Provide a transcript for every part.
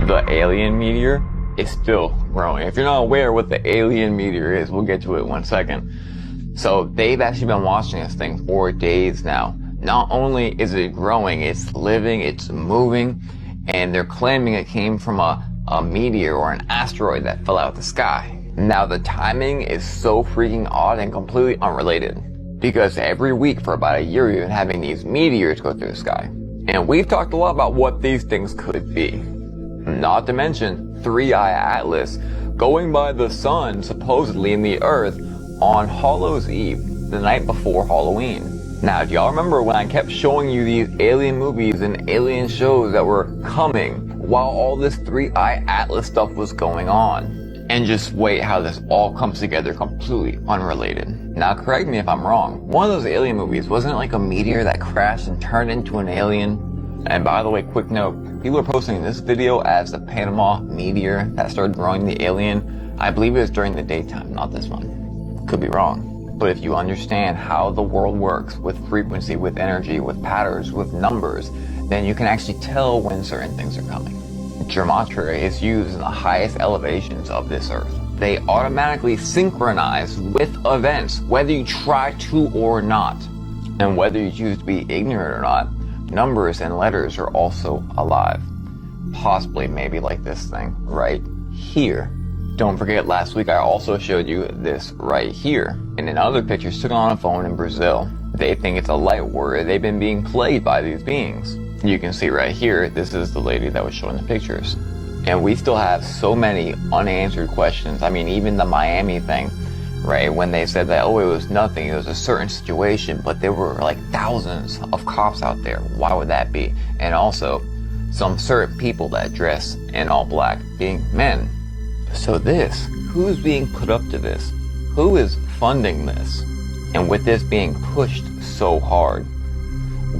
the alien meteor is still growing. If you're not aware what the alien meteor is, we'll get to it in 1 second. So they've actually been watching this thing for days now. Not only is it growing, it's living, it's moving, and they're claiming it came from a meteor or an asteroid that fell out of the sky. Now the timing is so freaking odd and completely unrelated, because every week for about a year we've been having these meteors go through the sky. And we've talked a lot about what these things could be. Not to mention 3-Eye Atlas going by the sun supposedly in the earth on Hallows Eve, the night before Halloween. Now, do y'all remember when I kept showing you these alien movies and alien shows that were coming while all this 3-Eye Atlas stuff was going on? And just wait how this all comes together completely unrelated. Now, correct me if I'm wrong. One of those alien movies, wasn't it like a meteor that crashed and turned into an alien? And by the way, quick note, people are posting this video as the Panama meteor that started growing the alien. I believe it was during the daytime, not this one. Could be wrong. But if you understand how the world works with frequency, with energy, with patterns, with numbers, then you can actually tell when certain things are coming. Gematria is used in the highest elevations of this earth. They automatically synchronize with events, whether you try to or not. And whether you choose to be ignorant or not, numbers and letters are also alive. Possibly maybe like this thing right here. Don't forget, last week I also showed you this right here. And in other pictures taken on a phone in Brazil. They think it's a light warrior. They've been being played by these beings. You can see right here, this is the lady that was showing the pictures. And we still have so many unanswered questions. I mean, even the Miami thing, right? When they said that, oh, it was nothing, it was a certain situation, but there were like thousands of cops out there. Why would that be? And also, some certain people that dress in all black being men. So this, who's being put up to this? Who is funding this? And with this being pushed so hard,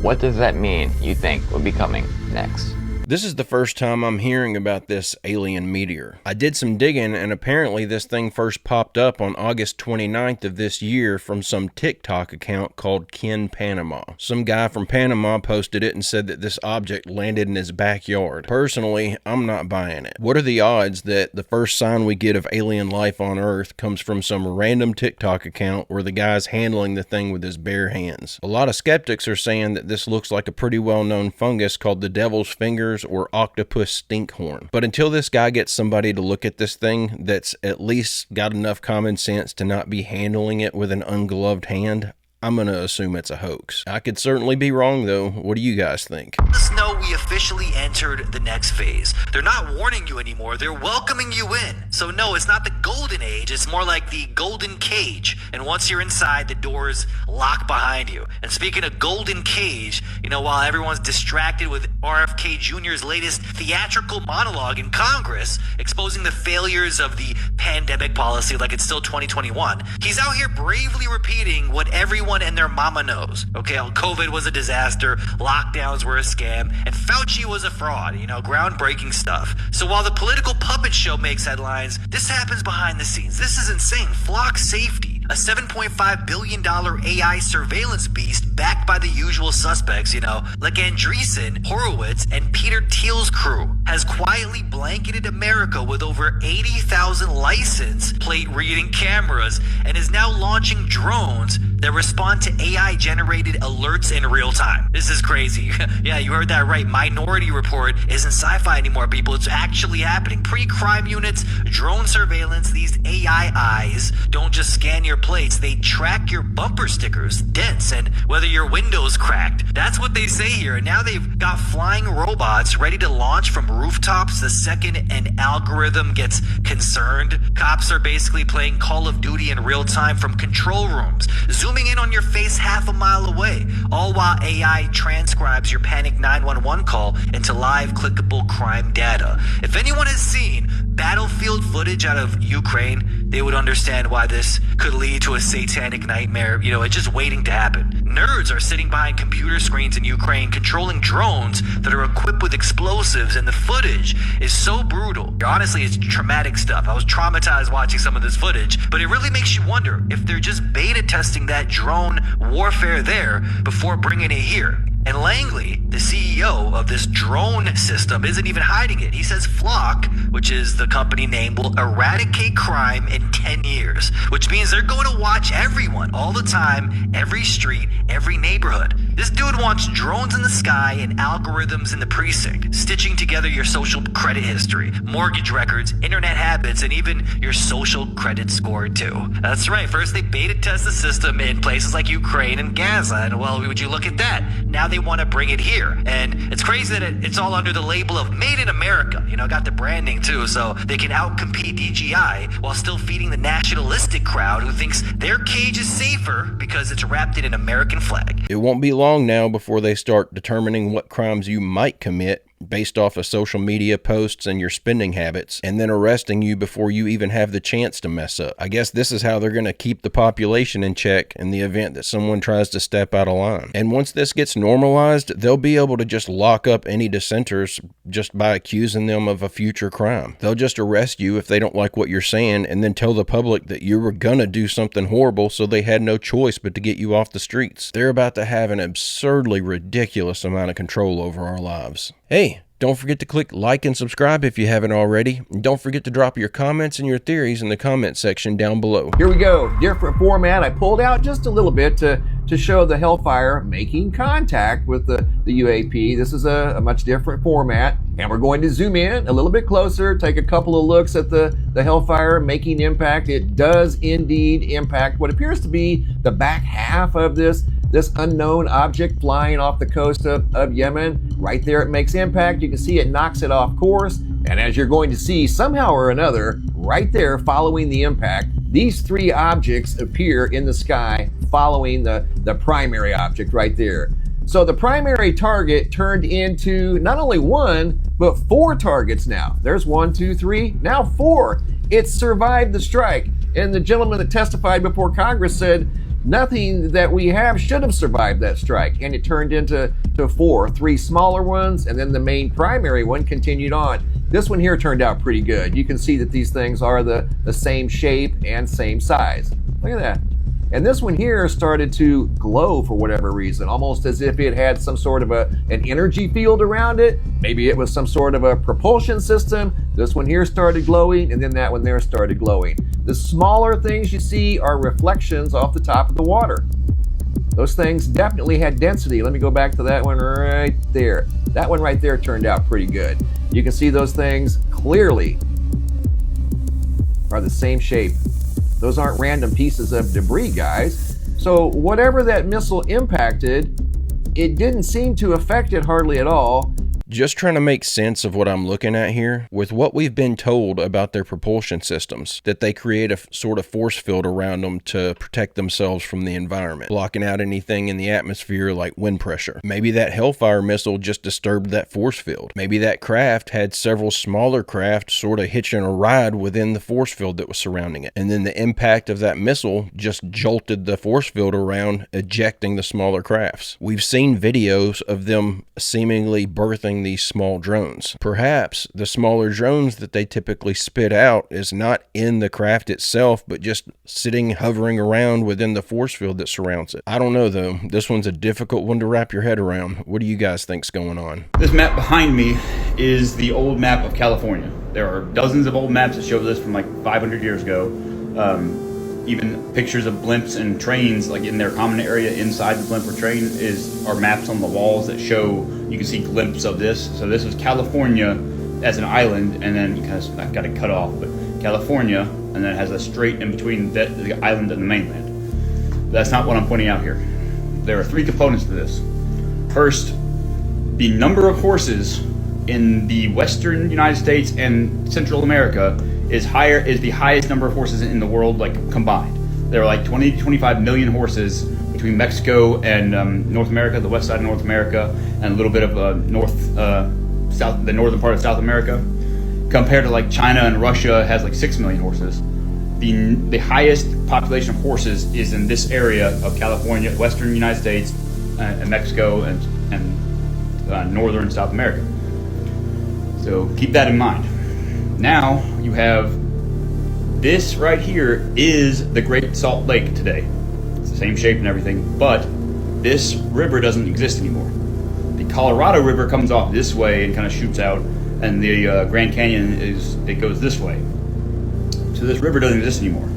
what does that mean, you think, will be coming next? This is the first time I'm hearing about this alien meteor. I did some digging, and apparently this thing first popped up on August 29th of this year from some TikTok account called Ken Panama. Some guy from Panama posted it and said that this object landed in his backyard. Personally, I'm not buying it. What are the odds that the first sign we get of alien life on Earth comes from some random TikTok account where the guy's handling the thing with his bare hands? A lot of skeptics are saying that this looks like a pretty well-known fungus called the devil's fingers or octopus stinkhorn. But until this guy gets somebody to look at this thing that's at least got enough common sense to not be handling it with an ungloved hand, I'm going to assume it's a hoax. I could certainly be wrong though. What do you guys think? Let us know we officially entered the next phase. They're not warning you anymore, they're welcoming you in. So no, it's not the golden age, it's more like the golden cage. And once you're inside, the doors lock behind you. And speaking of golden cage, you know, while everyone's distracted with RFK Jr.'s latest theatrical monologue in Congress, exposing the failures of the pandemic policy like it's still 2021, he's out here bravely repeating what everyone and their mama knows. Okay, COVID was a disaster, lockdowns were a scam, and Fauci was a fraud, you know, groundbreaking stuff. So while the political puppet show makes headlines, this happens behind the scenes. This is insane. Flock Safety, a $7.5 billion AI surveillance beast backed by the usual suspects, you know, like Andreessen, Horowitz, and Peter Thiel's crew, has quietly blanketed America with over 80,000 license plate reading cameras and is now launching drones that respond to AI-generated alerts in real time. This is crazy. Yeah, you heard that right. Minority Report isn't sci-fi anymore, people. It's actually happening. Pre-crime units, drone surveillance, these AI eyes don't just scan your plates, they track your bumper stickers, dents, and whether your window's cracked. That's what they say here. And now they've got flying robots ready to launch from rooftops the second an algorithm gets concerned. Cops are basically playing Call of Duty in real time from control rooms, zooming in on your face half a mile away, all while AI transcribes your panic 911 call into live clickable crime data. If anyone has seen battlefield footage out of Ukraine, they would understand why this could lead to a satanic nightmare. You know, it's just waiting to happen. Nerds are sitting behind computer screens in Ukraine controlling drones that are equipped with explosives, and the footage is so brutal. Honestly, it's traumatic stuff. I was traumatized watching some of this footage, but it really makes you wonder if they're just beta testing that drone warfare there before bringing it here. And And Langley, the CEO of this drone system, isn't even hiding it. He says Flock, which is the company name, will eradicate crime in 10 years, which means they're going to watch everyone all the time, every street, every neighborhood. This dude wants drones in the sky and algorithms in the precinct, stitching together your social credit history, mortgage records, internet habits, and even your social credit score too. That's right, first they beta test the system in places like Ukraine and Gaza, and well, would you look at that? Now they want to bring it here. And it's crazy that it's all under the label of Made in America. You know, got the branding too, so they can outcompete DJI while still feeding the nationalistic crowd who thinks their cage is safer because it's wrapped in an American flag. It won't be long now before they start determining what crimes you might commit based off of social media posts and your spending habits, and then arresting you before you even have the chance to mess up. I guess this is how they're going to keep the population in check in the event that someone tries to step out of line. And once this gets normalized, they'll be able to just lock up any dissenters just by accusing them of a future crime. They'll just arrest you if they don't like what you're saying, and then tell the public that you were gonna do something horrible, so they had no choice but to get you off the streets. They're about to have an absurdly ridiculous amount of control over our lives. Hey, don't forget to click like and subscribe if you haven't already. And don't forget to drop your comments and your theories in the comment section down below. Here we go, different format. I pulled out just a little bit to show the Hellfire making contact with the UAP. This is a much different format. And we're going to zoom in a little bit closer, take a couple of looks at the Hellfire making impact. It does indeed impact what appears to be the back half of this unknown object flying off the coast of Yemen. Right there it makes impact. You can see it knocks it off course. And as you're going to see, somehow or another, right there following the impact, these three objects appear in the sky following the primary object right there. So the primary target turned into not only one, but four targets now. There's 1, 2, 3, now 4. It survived the strike. And the gentleman that testified before Congress said, nothing that we have should have survived that strike. And it turned into 4, 3 smaller ones, and then the main primary one continued on. This one here turned out pretty good. You can see that these things are the same shape and same size. Look at that. And this one here started to glow for whatever reason, almost as if it had some sort of an energy field around it. Maybe it was some sort of a propulsion system. This one here started glowing, and then that one there started glowing. The smaller things you see are reflections off the top of the water. Those things definitely had density. Let me go back to that one right there. That one right there turned out pretty good. You can see those things clearly are the same shape. Those aren't random pieces of debris, guys. So whatever that missile impacted, it didn't seem to affect it hardly at all. Just trying to make sense of what I'm looking at here, with what we've been told about their propulsion systems, that they create a sort of force field around them to protect themselves from the environment, blocking out anything in the atmosphere like wind pressure. Maybe that Hellfire missile just disturbed that force field. Maybe that craft had several smaller craft sort of hitching a ride within the force field that was surrounding it. And then the impact of that missile just jolted the force field around, ejecting the smaller crafts. We've seen videos of them seemingly birthing these small drones. Perhaps the smaller drones that they typically spit out is not in the craft itself, but just sitting, hovering around within the force field that surrounds it. I don't know though. This one's a difficult one to wrap your head around. What do you guys think's going on? This map behind me is the old map of California. There are dozens of old maps that show this from like 500 years ago. Even pictures of blimps and trains, like in their common area inside the blimp or train, are maps on the walls that show, you can see glimpses of this. So this is California as an island, and then you kind of, I've got it cut off, but California, and then it has a strait in between the island and the mainland. That's not what I'm pointing out here. There are 3 components to this. First, the number of horses in the western United States and Central America is the highest number of horses in the world, like combined. There are like 20 to 25 million horses between Mexico and North America, the west side of North America, and a little bit of the northern part of South America, compared to like China and Russia has like 6 million horses. The highest population of horses is in this area of California, western United States, and Mexico, and northern South America. So keep that in mind. Now you have this right here is the Great Salt Lake today. It's the same shape and everything, but this river doesn't exist anymore. Colorado River comes off this way and kind of shoots out, and the Grand Canyon it goes this way. So this river doesn't exist anymore.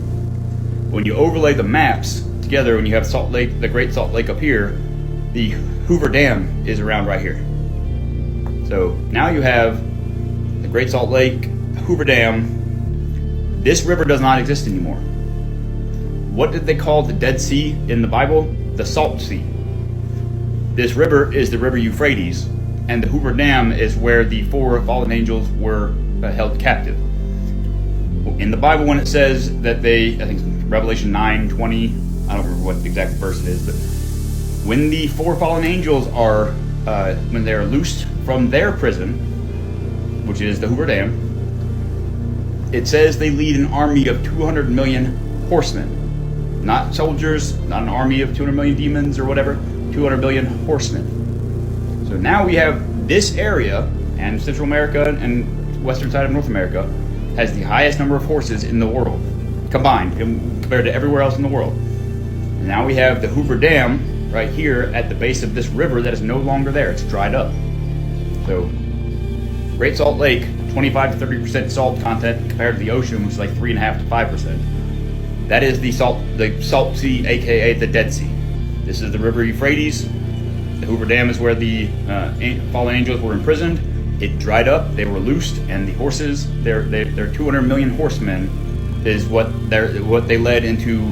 When you overlay the maps together, when you have Salt Lake, the Great Salt Lake up here, the Hoover Dam is around right here. So now you have the Great Salt Lake, Hoover Dam. This river does not exist anymore. What did they call the Dead Sea in the Bible? The Salt Sea. This river is the River Euphrates, and the Hoover Dam is where the 4 fallen angels were held captive. In the Bible, when it says that I think it's Revelation 9:20, I don't remember what the exact verse it is, but when the 4 fallen angels are, when they're loosed from their prison, which is the Hoover Dam, it says they lead an army of 200 million horsemen. Not soldiers, not an army of 200 million demons or whatever, 200 million horsemen. So now we have this area, and Central America and western side of North America has the highest number of horses in the world, combined, compared to everywhere else in the world. And now we have the Hoover Dam right here at the base of this river that is no longer there. It's dried up. So Great Salt Lake, 25 to 30% salt content compared to the ocean, which is like 3.5 to 5%. That is the Salt Sea, aka the Dead Sea. This is the River Euphrates. The Hoover Dam is where the fallen angels were imprisoned. It dried up, they were loosed, and the horses, their 200 million horsemen, is what they led into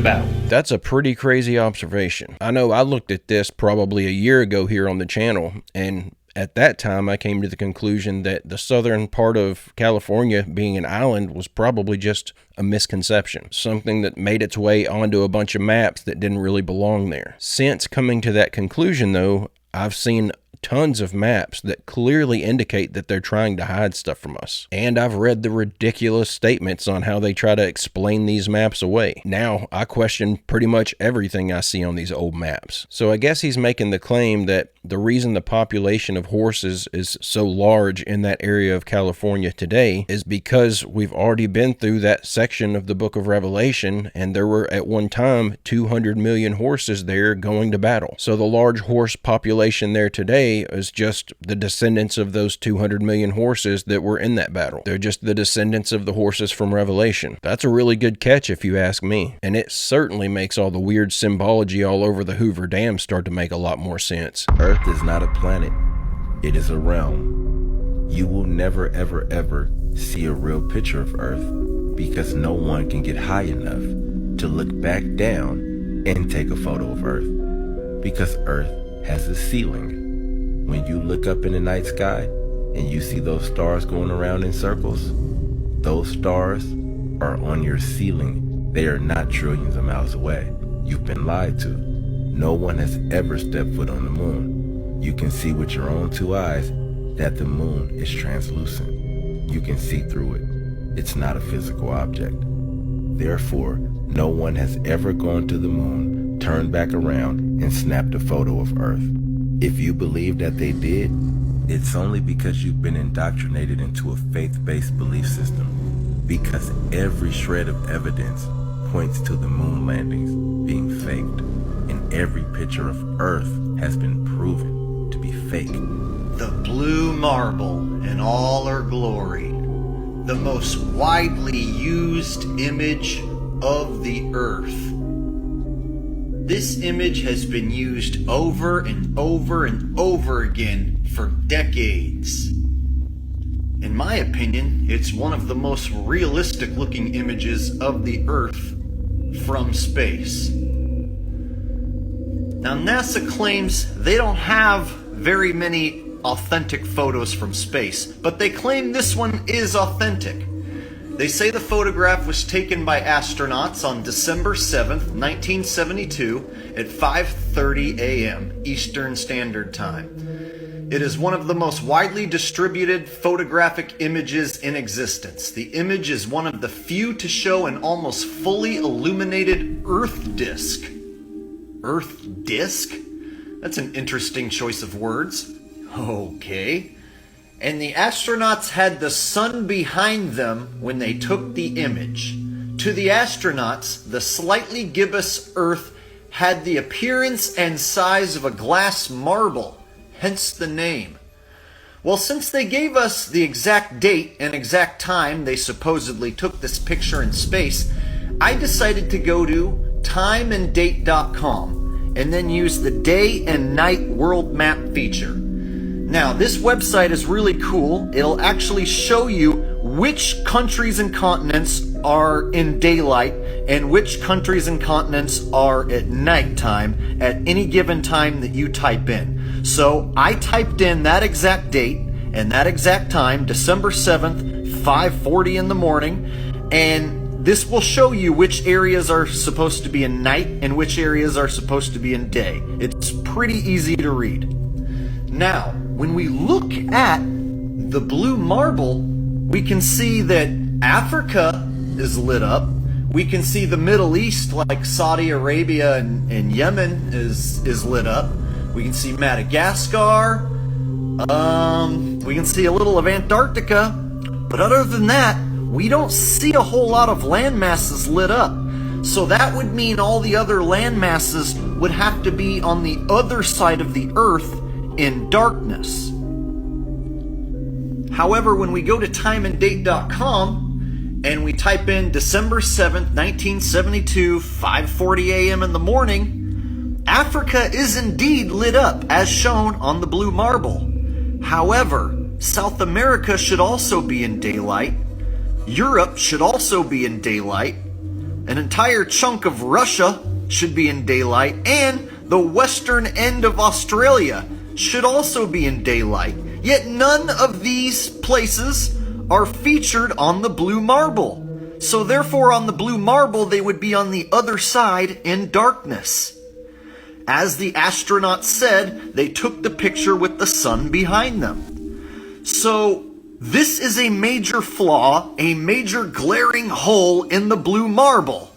battle. That's a pretty crazy observation. I know I looked at this probably a year ago here on the channel, and at that time I came to the conclusion that the southern part of California being an island was probably just a misconception, something that made its way onto a bunch of maps that didn't really belong there. Since coming to that conclusion, though, I've seen tons of maps that clearly indicate that they're trying to hide stuff from us. And I've read the ridiculous statements on how they try to explain these maps away. Now, I question pretty much everything I see on these old maps. So I guess he's making the claim that the reason the population of horses is so large in that area of California today is because we've already been through that section of the book of Revelation, and there were at one time 200 million horses there going to battle. So the large horse population there today is just the descendants of those 200 million horses that were in that battle. They're just the descendants of the horses from Revelation. That's a really good catch if you ask me. And it certainly makes all the weird symbology all over the Hoover Dam start to make a lot more sense. Earth is not a planet. It is a realm. You will never ever ever see a real picture of Earth because no one can get high enough to look back down and take a photo of Earth, because Earth has a ceiling. When you look up in the night sky and you see those stars going around in circles, those stars are on your ceiling. They are not trillions of miles away. You've been lied to. No one has ever stepped foot on the moon. You can see with your own 2 eyes that the moon is translucent. You can see through it. It's not a physical object. Therefore, no one has ever gone to the moon, turned back around, and snapped a photo of Earth. If you believe that they did, it's only because you've been indoctrinated into a faith-based belief system. Because every shred of evidence points to the moon landings being faked, and every picture of Earth has been proven to be fake. The blue marble in all her glory, the most widely used image of the Earth. This image has been used over and over and over again for decades. In my opinion, it's one of the most realistic looking images of the Earth from space. Now, NASA claims they don't have very many authentic photos from space, but they claim this one is authentic. They say the photograph was taken by astronauts on December 7th, 1972 at 5:30 a.m. Eastern Standard Time. It is one of the most widely distributed photographic images in existence. The image is one of the few to show an almost fully illuminated Earth disk. Earth disk? That's an interesting choice of words. Okay. And the astronauts had the sun behind them when they took the image. To the astronauts, the slightly gibbous Earth had the appearance and size of a glass marble, hence the name. Well, since they gave us the exact date and exact time they supposedly took this picture in space, I decided to go to timeanddate.com and then use the day and night world map feature. Now, this website is really cool. It'll actually show you which countries and continents are in daylight and which countries and continents are at nighttime at any given time that you type in. So I typed in that exact date and that exact time, December 7th, 5:40 in the morning, and this will show you which areas are supposed to be in night and which areas are supposed to be in day. It's pretty easy to read. Now, when we look at the blue marble, we can see that Africa is lit up. We can see the Middle East, like Saudi Arabia and Yemen, is lit up. We can see Madagascar. We can see a little of Antarctica. But other than that, we don't see a whole lot of land masses lit up. So that would mean all the other land masses would have to be on the other side of the Earth in darkness. However, when we go to timeanddate.com and we type in December 7th, 1972, 5:40 a.m. in the morning, Africa is indeed lit up as shown on the blue marble. However, South America should also be in daylight. Europe should also be in daylight. An entire chunk of Russia should be in daylight, and the western end of Australia should also be in daylight. Yet none of these places are featured on the blue marble. So therefore on the blue marble they would be on the other side in darkness. As the astronauts said, they took the picture with the sun behind them. So this is a major flaw, a major glaring hole in the blue marble.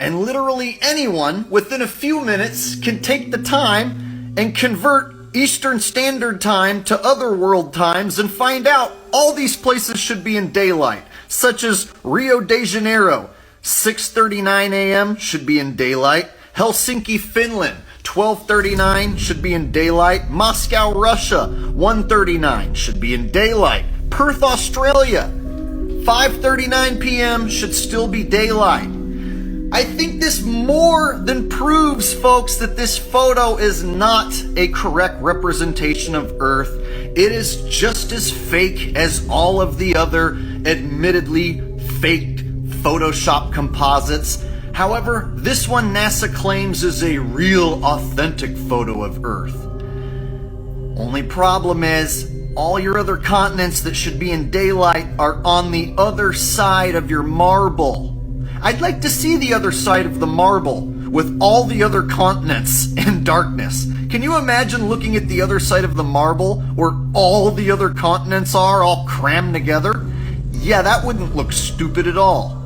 And literally anyone within a few minutes can take the time and convert Eastern Standard Time to other world times and find out all these places should be in daylight, such as Rio de Janeiro, 6:39 a.m. should be in daylight. Helsinki, Finland, 12:39 should be in daylight. Moscow, Russia, 1:39 should be in daylight. Perth, Australia, 5:39 p.m. should still be daylight. I think this more than proves, folks, that this photo is not a correct representation of Earth. It is just as fake as all of the other admittedly faked Photoshop composites. However, this one NASA claims is a real, authentic photo of Earth. Only problem is, all your other continents that should be in daylight are on the other side of your marble. I'd like to see the other side of the marble with all the other continents in darkness. Can you imagine looking at the other side of the marble where all the other continents are all crammed together? Yeah, that wouldn't look stupid at all.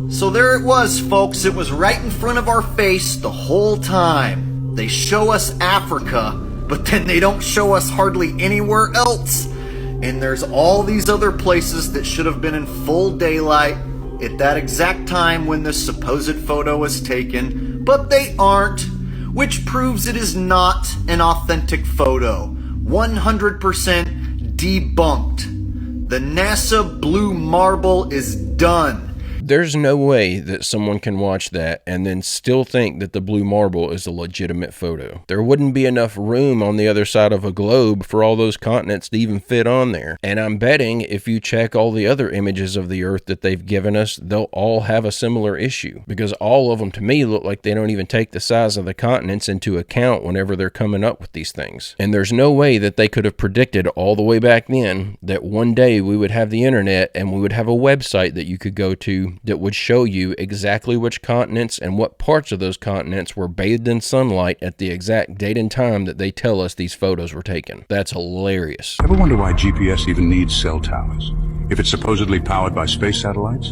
So there it was, folks. It was right in front of our face the whole time. They show us Africa, but then they don't show us hardly anywhere else. And there's all these other places that should have been in full daylight at that exact time when this supposed photo was taken, but they aren't, which proves it is not an authentic photo. 100% debunked. The NASA blue marble is done. There's no way that someone can watch that and then still think that the blue marble is a legitimate photo. There wouldn't be enough room on the other side of a globe for all those continents to even fit on there. And I'm betting if you check all the other images of the Earth that they've given us, they'll all have a similar issue. Because all of them to me look like they don't even take the size of the continents into account whenever they're coming up with these things. And there's no way that they could have predicted all the way back then that one day we would have the internet and we would have a website that you could go to that would show you exactly which continents and what parts of those continents were bathed in sunlight at the exact date and time that they tell us these photos were taken. That's hilarious. Ever wonder why GPS even needs cell towers? If it's supposedly powered by space satellites?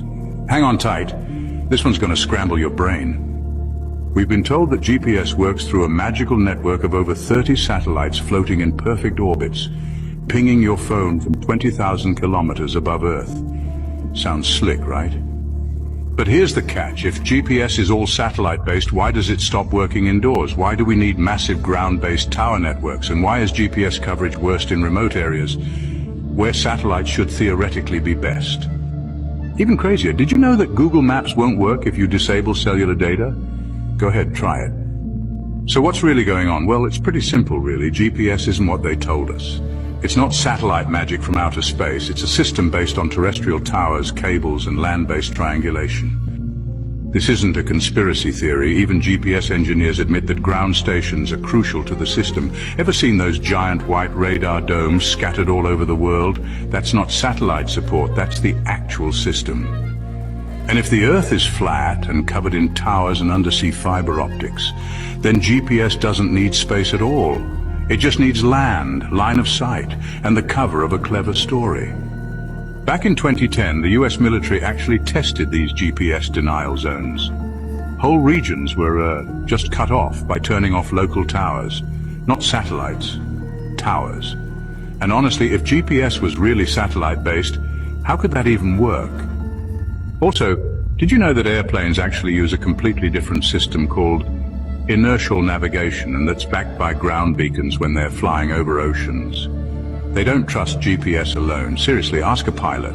Hang on tight. This one's going to scramble your brain. We've been told that GPS works through a magical network of over 30 satellites floating in perfect orbits, pinging your phone from 20,000 kilometers above Earth. Sounds slick, right? But here's the catch. If GPS is all satellite-based, why does it stop working indoors? Why do we need massive ground-based tower networks? And why is GPS coverage worst in remote areas, where satellites should theoretically be best? Even crazier, did you know that Google Maps won't work if you disable cellular data? Go ahead, try it. So what's really going on? Well, it's pretty simple, really. GPS isn't what they told us. It's not satellite magic from outer space. It's a system based on terrestrial towers, cables, and land-based triangulation. This isn't a conspiracy theory. Even GPS engineers admit that ground stations are crucial to the system. Ever seen those giant white radar domes scattered all over the world? That's not satellite support, that's the actual system. And if the Earth is flat and covered in towers and undersea fiber optics, then GPS doesn't need space at all. It just needs land, line of sight, and the cover of a clever story. Back in 2010, the US military actually tested these GPS denial zones. Whole regions were just cut off by turning off local towers. Not satellites, towers. And honestly, if GPS was really satellite-based, how could that even work? Also, did you know that airplanes actually use a completely different system called inertial navigation, and that's backed by ground beacons when they're flying over oceans? They don't trust GPS alone. Seriously, ask a pilot.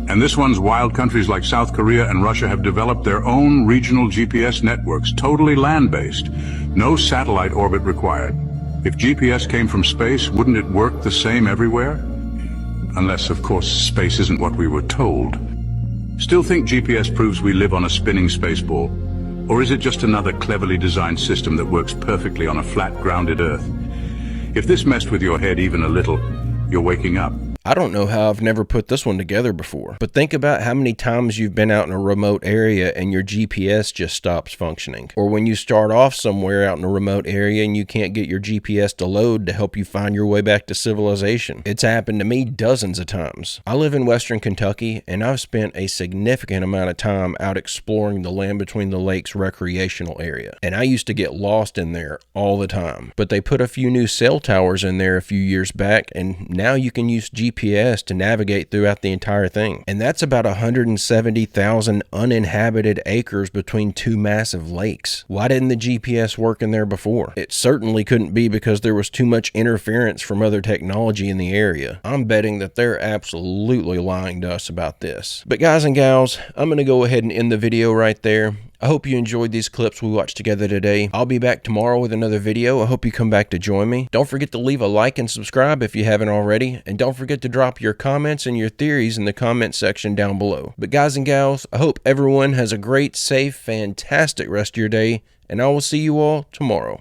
And this one's wild. Countries like South Korea and Russia have developed their own regional GPS networks, totally land-based. No satellite orbit required. If GPS came from space, wouldn't it work the same everywhere? Unless, of course, space isn't what we were told. Still think GPS proves we live on a spinning space ball? Or is it just another cleverly designed system that works perfectly on a flat, grounded Earth? If this messed with your head even a little, you're waking up. I don't know how I've never put this one together before, but think about how many times you've been out in a remote area and your GPS just stops functioning. Or when you start off somewhere out in a remote area and you can't get your GPS to load to help you find your way back to civilization. It's happened to me dozens of times. I live in Western Kentucky and I've spent a significant amount of time out exploring the Land Between the Lakes recreational area. And I used to get lost in there all the time. But they put a few new cell towers in there a few years back and now you can use GPS to navigate throughout the entire thing. And that's about 170,000 uninhabited acres between two massive lakes. Why didn't the GPS work in there before? It certainly couldn't be because there was too much interference from other technology in the area. I'm betting that they're absolutely lying to us about this. But guys and gals, I'm going to go ahead and end the video right there. I hope you enjoyed these clips we watched together today. I'll be back tomorrow with another video. I hope you come back to join me. Don't forget to leave a like and subscribe if you haven't already. And don't forget to drop your comments and your theories in the comment section down below. But guys and gals, I hope everyone has a great, safe, fantastic rest of your day. And I will see you all tomorrow.